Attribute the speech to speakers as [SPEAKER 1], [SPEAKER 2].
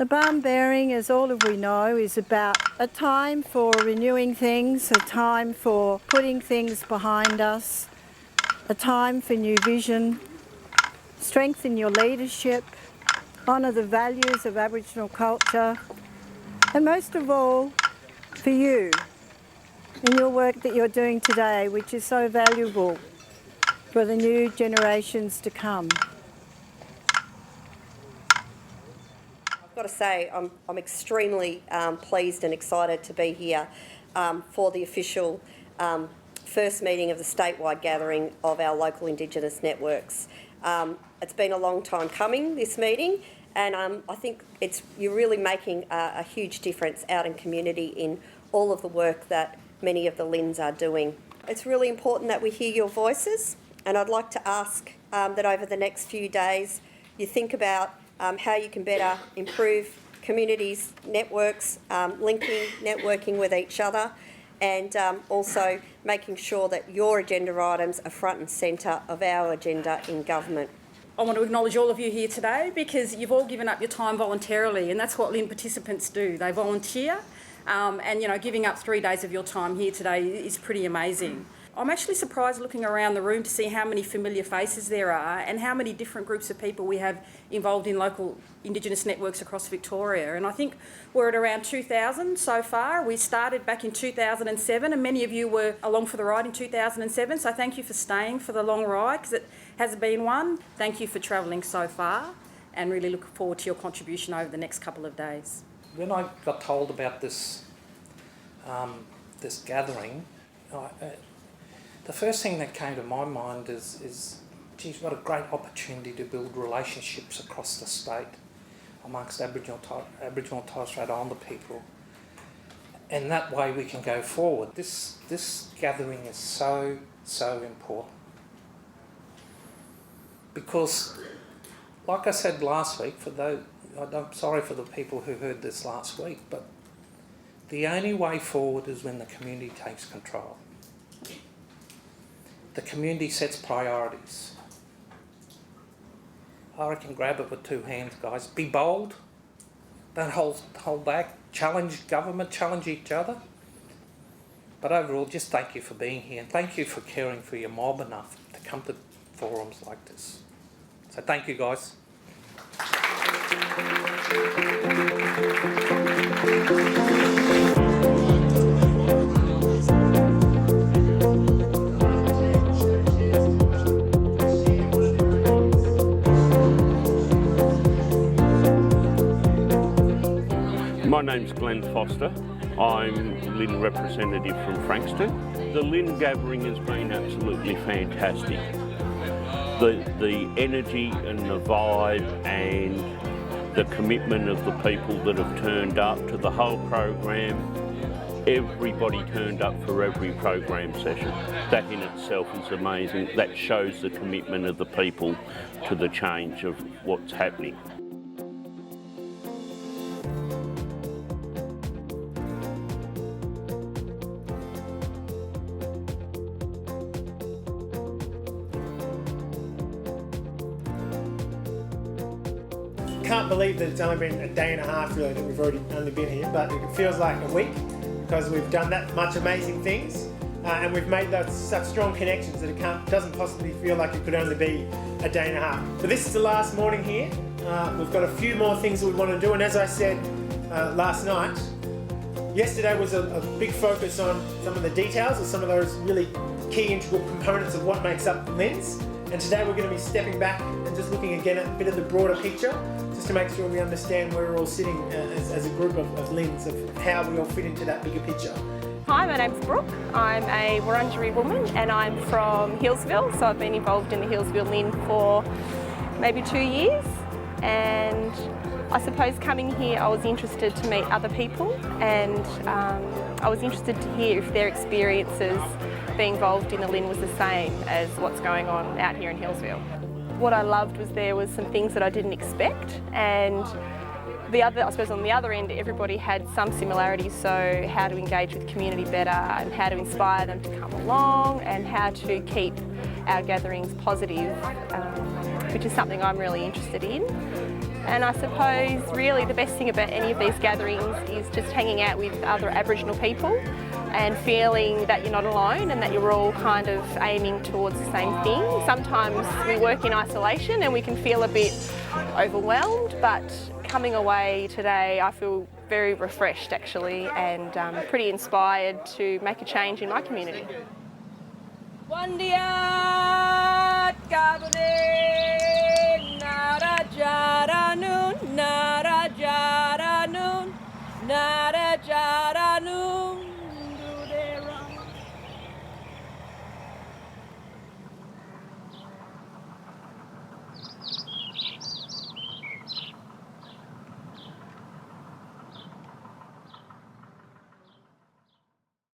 [SPEAKER 1] The barn bearing, as all of we know, is about a time for renewing things, a time for putting things behind us, a time for new vision, strengthen your leadership, honour the values of Aboriginal culture, and most of all, for you in your work that you're doing today, which is so valuable for the new generations to come.
[SPEAKER 2] I've got to say, I'm extremely pleased and excited to be here for the official first meeting of the statewide gathering of our local Indigenous networks. It's been a long time coming, this meeting, and I think you're really making a huge difference out in community in all of the work that many of the LINs are doing. It's really important that we hear your voices, and I'd like to ask that over the next few days you think about how you can better improve communities' networks, networking with each other, and also making sure that your agenda items are front and centre of our agenda in government.
[SPEAKER 3] I want to acknowledge all of you here today because you've all given up your time voluntarily, and that's what LIN participants do. They volunteer, and giving up 3 days of your time here today is pretty amazing. I'm actually surprised looking around the room to see how many familiar faces there are and how many different groups of people we have involved in local Indigenous networks across Victoria. And I think we're at around 2,000 so far. We started back in 2007 and many of you were along for the ride in 2007. So thank you for staying for the long ride because it has been one. Thank you for travelling so far and really look forward to your contribution over the next couple of days.
[SPEAKER 4] When I got told about this gathering, the first thing that came to my mind is, geez, what a great opportunity to build relationships across the state amongst Aboriginal and Torres Strait Islander people. And that way we can go forward. This gathering is so important. Because, like I said last week, I'm sorry for the people who heard this last week, but the only way forward is when the community takes control. The community sets priorities. I reckon grab it with two hands, guys. Be bold. Don't hold back. Challenge government, challenge each other. But overall, just thank you for being here and thank you for caring for your mob enough to come to forums like this. So thank you, guys.
[SPEAKER 5] My name's Glenn Foster. I'm LIN representative from Frankston. The LIN gathering has been absolutely fantastic. The energy and the vibe and the commitment of the people that have turned up to the whole program. Everybody turned up for every program session. That in itself is amazing. That shows the commitment of the people to the change of what's happening.
[SPEAKER 6] Can't believe that it's only been a day and a half really that we've only been here, but it feels like a week because we've done that much amazing things and we've made such strong connections that it doesn't possibly feel like it could only be a day and a half. But this is the last morning here. We've got a few more things that we want to do, and as I said last night, yesterday was a big focus on some of the details or some of those really key integral components of what makes up the LINs. And today we're going to be stepping back and just looking again at a bit of the broader picture, just to make sure we understand where we're all sitting as a group of LINs, of how we all fit into that bigger picture.
[SPEAKER 7] Hi, my name's Brooke. I'm a Wurundjeri woman and I'm from Hillsville, so I've been involved in the Hillsville LIN for maybe 2 years, and I suppose coming here I was interested to meet other people, and I was interested to hear if their experiences being involved in the LIN was the same as what's going on out here in Hillsville. What I loved was there was some things that I didn't expect, and I suppose on the other end everybody had some similarities, so how to engage with community better and how to inspire them to come along and how to keep our gatherings positive, which is something I'm really interested in. And I suppose really the best thing about any of these gatherings is just hanging out with other Aboriginal people and feeling that you're not alone and that you're all kind of aiming towards the same thing. Sometimes we work in isolation and we can feel a bit overwhelmed, but coming away today I feel very refreshed actually, and pretty inspired to make a change in my community.
[SPEAKER 8] Wandia!